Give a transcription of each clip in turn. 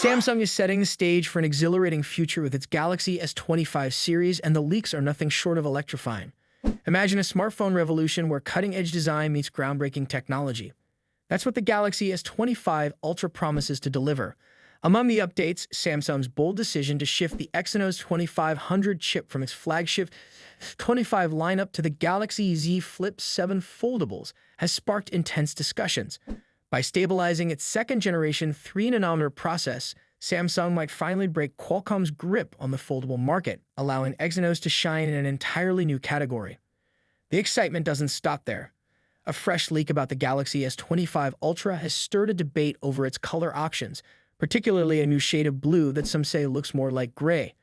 Samsung is setting the stage for an exhilarating future with its Galaxy S25 series, and the leaks are nothing short of electrifying. Imagine a smartphone revolution where cutting-edge design meets groundbreaking technology. That's what the Galaxy S25 Ultra promises to deliver. Among the updates, Samsung's bold decision to shift the Exynos 2500 chip from its flagship 25 lineup to the Galaxy Z Flip 7 foldables has sparked intense discussions. By stabilizing its second-generation 3nm process, Samsung might finally break Qualcomm's grip on the foldable market, allowing Exynos to shine in an entirely new category. The excitement doesn't stop there. A fresh leak about the Galaxy S25 Ultra has stirred a debate over its color options, particularly a new shade of blue that some say looks more like gray.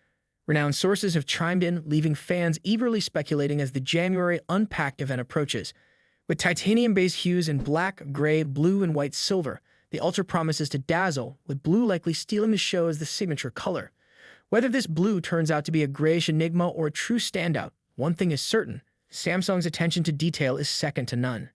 Renowned sources have chimed in, leaving fans eagerly speculating as the January Unpacked event approaches. With titanium-based hues in black, gray, blue, and white silver, the Ultra promises to dazzle, with blue likely stealing the show as the signature color. Whether this blue turns out to be a grayish enigma or a true standout, one thing is certain: Samsung's attention to detail is second to none.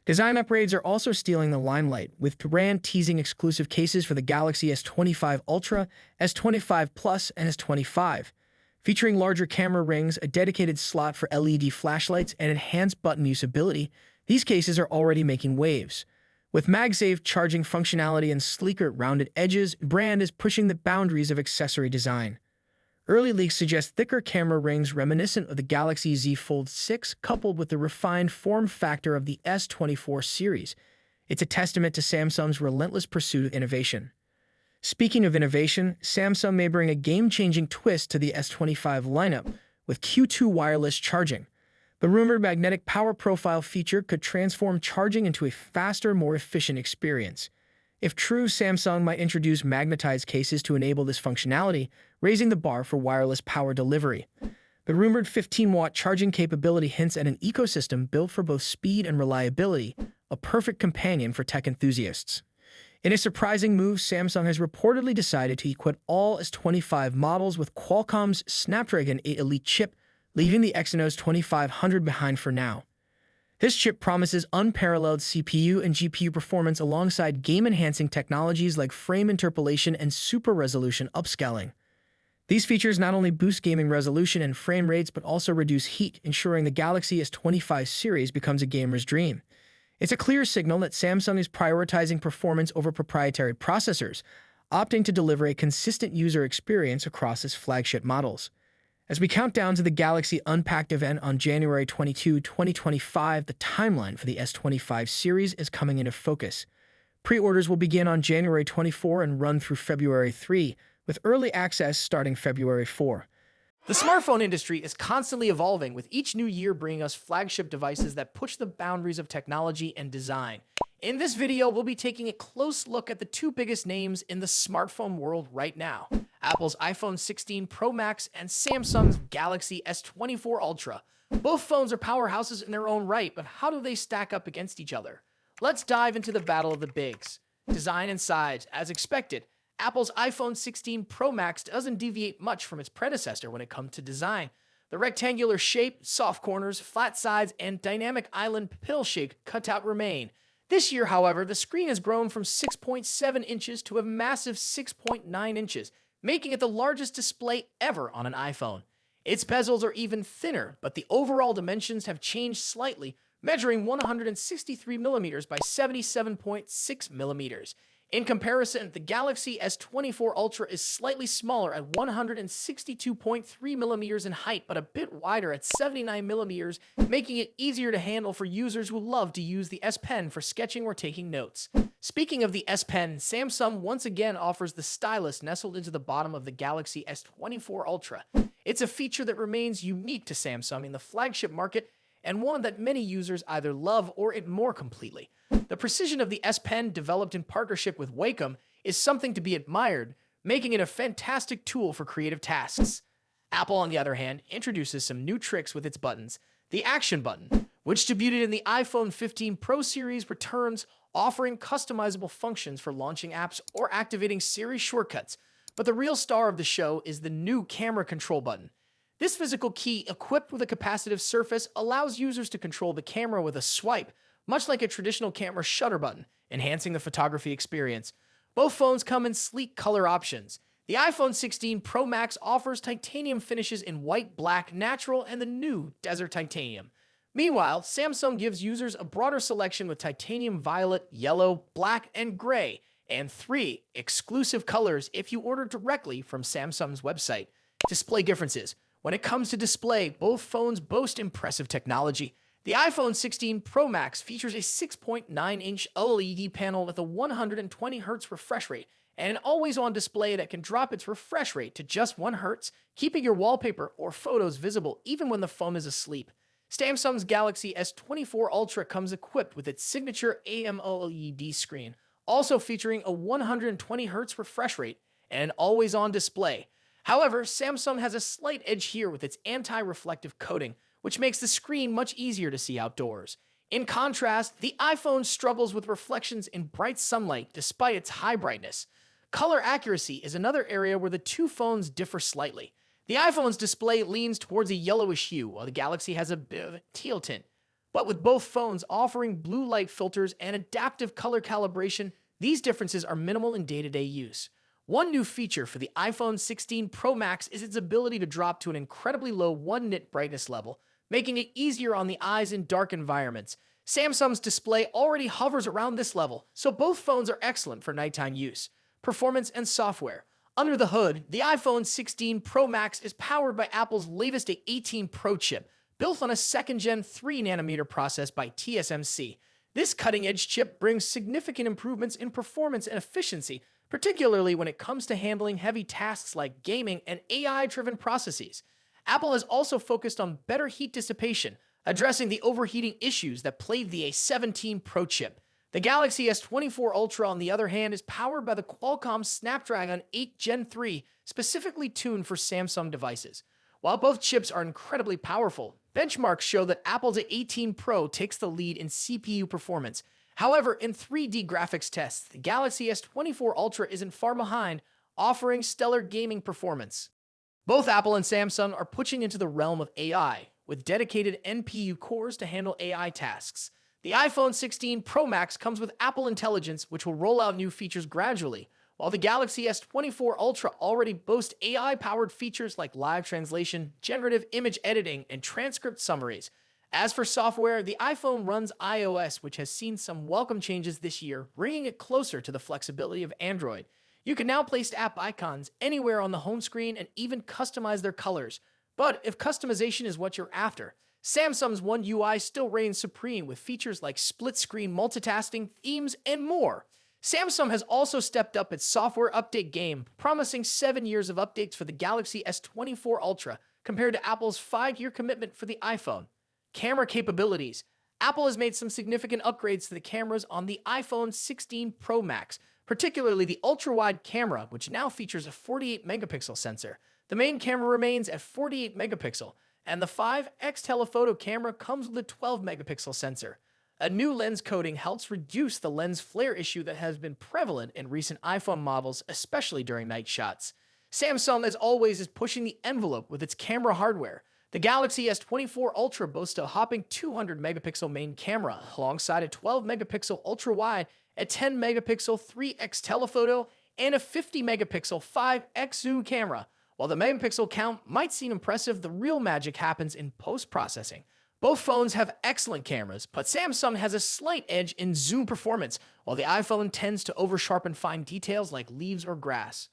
Design upgrades are also stealing the limelight, with the brand teasing exclusive cases for the Galaxy S25 Ultra, S25 Plus, and S25. Featuring larger camera rings, a dedicated slot for LED flashlights, and enhanced button usability, these cases are already making waves. With MagSafe charging functionality and sleeker, rounded edges, the brand is pushing the boundaries of accessory design. Early leaks suggest thicker camera rings reminiscent of the Galaxy Z Fold 6, coupled with the refined form factor of the S24 series. It's a testament to Samsung's relentless pursuit of innovation. Speaking of innovation, Samsung may bring a game-changing twist to the S25 lineup with Q2 wireless charging. The rumored magnetic power profile feature could transform charging into a faster, more efficient experience. If true, Samsung might introduce magnetized cases to enable this functionality, raising the bar for wireless power delivery. The rumored 15-watt charging capability hints at an ecosystem built for both speed and reliability, a perfect companion for tech enthusiasts. In a surprising move, Samsung has reportedly decided to equip all S25 models with Qualcomm's Snapdragon 8 Elite chip, leaving the Exynos 2500 behind for now. This chip promises unparalleled CPU and GPU performance alongside game-enhancing technologies like frame interpolation and super-resolution upscaling. These features not only boost gaming resolution and frame rates but also reduce heat, ensuring the Galaxy S25 series becomes a gamer's dream. It's a clear signal that Samsung is prioritizing performance over proprietary processors, opting to deliver a consistent user experience across its flagship models. As we count down to the Galaxy Unpacked event on January 22, 2025, the timeline for the S25 series is coming into focus. Pre-orders will begin on January 24 and run through February 3, with early access starting February 4. The smartphone industry is constantly evolving, with each new year bringing us flagship devices that push the boundaries of technology and design. In this video, we'll be taking a close look at the two biggest names in the smartphone world right now: Apple's iPhone 16 Pro Max and Samsung's Galaxy S24 Ultra. Both phones are powerhouses in their own right, but how do they stack up against each other? Let's dive into the battle of the bigs. Design and size. As expected, Apple's iPhone 16 Pro Max doesn't deviate much from its predecessor when it comes to design. The rectangular shape, soft corners, flat sides, and dynamic island pill-shaped cutout remain. This year, however, the screen has grown from 6.7 inches to a massive 6.9 inches, making it the largest display ever on an iPhone. Its bezels are even thinner, but the overall dimensions have changed slightly, measuring 163mm by 77.6mm. In comparison, the Galaxy S24 Ultra is slightly smaller at 162.3mm in height, but a bit wider at 79mm, making it easier to handle for users who love to use the S Pen for sketching or taking notes. Speaking of the S Pen, Samsung once again offers the stylus nestled into the bottom of the Galaxy S24 Ultra. It's a feature that remains unique to Samsung in the flagship market, and one that many users either love or ignore completely. The precision of the S Pen, developed in partnership with Wacom, is something to be admired, making it a fantastic tool for creative tasks. Apple, on the other hand, introduces some new tricks with its buttons. The Action button, which debuted in the iPhone 15 Pro series, returns, offering customizable functions for launching apps or activating Siri shortcuts. But the real star of the show is the new Camera Control button. This physical key, equipped with a capacitive surface, allows users to control the camera with a swipe, much like a traditional camera shutter button, enhancing the photography experience. Both phones come in sleek color options. The iPhone 16 Pro Max offers titanium finishes in white, black, natural, and the new Desert Titanium. Meanwhile, Samsung gives users a broader selection with titanium violet, yellow, black, and gray, and 3 exclusive colors if you order directly from Samsung's website. Display differences. When it comes to display, both phones boast impressive technology. The iPhone 16 Pro Max features a 6.9-inch OLED panel with a 120Hz refresh rate and an always-on display that can drop its refresh rate to just 1 Hz, keeping your wallpaper or photos visible even when the phone is asleep. Samsung's Galaxy S24 Ultra comes equipped with its signature AMOLED screen, also featuring a 120Hz refresh rate and an always-on display. However, Samsung has a slight edge here with its anti-reflective coating, which makes the screen much easier to see outdoors. In contrast, the iPhone struggles with reflections in bright sunlight despite its high brightness. Color accuracy is another area where the two phones differ slightly. The iPhone's display leans towards a yellowish hue, while the Galaxy has a bit of a teal tint. But with both phones offering blue light filters and adaptive color calibration, these differences are minimal in day-to-day use. One new feature for the iPhone 16 Pro Max is its ability to drop to an incredibly low 1 nit brightness level, making it easier on the eyes in dark environments. Samsung's display already hovers around this level, so both phones are excellent for nighttime use. Performance and software. Under the hood, the iPhone 16 Pro Max is powered by Apple's latest A18 Pro chip, built on a second-gen 3nm process by TSMC. This cutting-edge chip brings significant improvements in performance and efficiency, particularly when it comes to handling heavy tasks like gaming and AI-driven processes. Apple has also focused on better heat dissipation, addressing the overheating issues that plagued the A17 Pro chip. The Galaxy S24 Ultra, on the other hand, is powered by the Qualcomm Snapdragon 8 Gen 3, specifically tuned for Samsung devices. While both chips are incredibly powerful, benchmarks show that Apple's A18 Pro takes the lead in CPU performance. However, in 3D graphics tests, the Galaxy S24 Ultra isn't far behind, offering stellar gaming performance. Both Apple and Samsung are pushing into the realm of AI, with dedicated NPU cores to handle AI tasks. The iPhone 16 Pro Max comes with Apple Intelligence, which will roll out new features gradually, while the Galaxy S24 Ultra already boasts AI-powered features like live translation, generative image editing, and transcript summaries. As for software, the iPhone runs iOS, which has seen some welcome changes this year, bringing it closer to the flexibility of Android. You can now place app icons anywhere on the home screen and even customize their colors. But if customization is what you're after, Samsung's One UI still reigns supreme with features like split-screen multitasking, themes, and more. Samsung has also stepped up its software update game, promising 7 years of updates for the Galaxy S24 Ultra, compared to Apple's 5-year commitment for the iPhone. Camera capabilities. Apple has made some significant upgrades to the cameras on the iPhone 16 Pro Max, particularly the ultra-wide camera, which now features a 48-megapixel sensor. The main camera remains at 48 megapixel, and the 5x telephoto camera comes with a 12-megapixel sensor. A new lens coating helps reduce the lens flare issue that has been prevalent in recent iPhone models, especially during night shots. Samsung, as always, is pushing the envelope with its camera hardware. The Galaxy S24 Ultra boasts a hopping 200-megapixel main camera, alongside a 12-megapixel ultra-wide, a 10-megapixel 3x telephoto, and a 50-megapixel 5x zoom camera. While the megapixel count might seem impressive, the real magic happens in post-processing. Both phones have excellent cameras, but Samsung has a slight edge in zoom performance, while the iPhone tends to over-sharpen fine details like leaves or grass.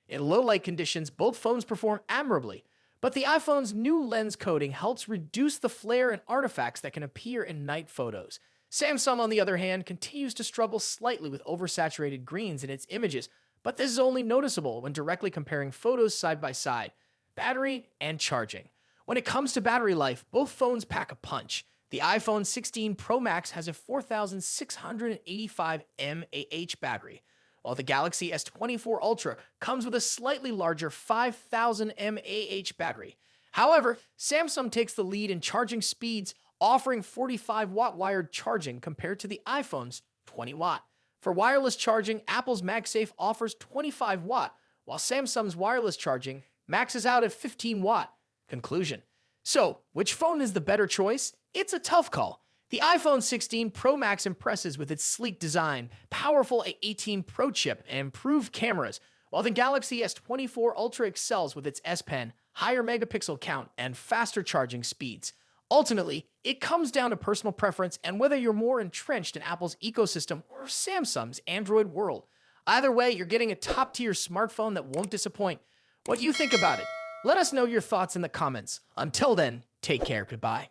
In low-light conditions, both phones perform admirably, but the iPhone's new lens coating helps reduce the flare and artifacts that can appear in night photos. Samsung, on the other hand, continues to struggle slightly with oversaturated greens in its images, but this is only noticeable when directly comparing photos side by side. Battery and charging. When it comes to battery life, both phones pack a punch. The iPhone 16 Pro Max has a 4,685 mAh battery, while the Galaxy S24 Ultra comes with a slightly larger 5,000 mAh battery. However, Samsung takes the lead in charging speeds, offering 45-watt wired charging compared to the iPhone's 20-watt. For wireless charging, Apple's MagSafe offers 25-watt, while Samsung's wireless charging maxes out at 15-watt. Conclusion. So, which phone is the better choice? It's a tough call. The iPhone 16 Pro Max impresses with its sleek design, powerful A18 Pro chip, and improved cameras, while the Galaxy S24 Ultra excels with its S Pen, higher megapixel count, and faster charging speeds. Ultimately, it comes down to personal preference and whether you're more entrenched in Apple's ecosystem or Samsung's Android world. Either way, you're getting a top-tier smartphone that won't disappoint. What do you think about it? Let us know your thoughts in the comments. Until then, take care. Goodbye.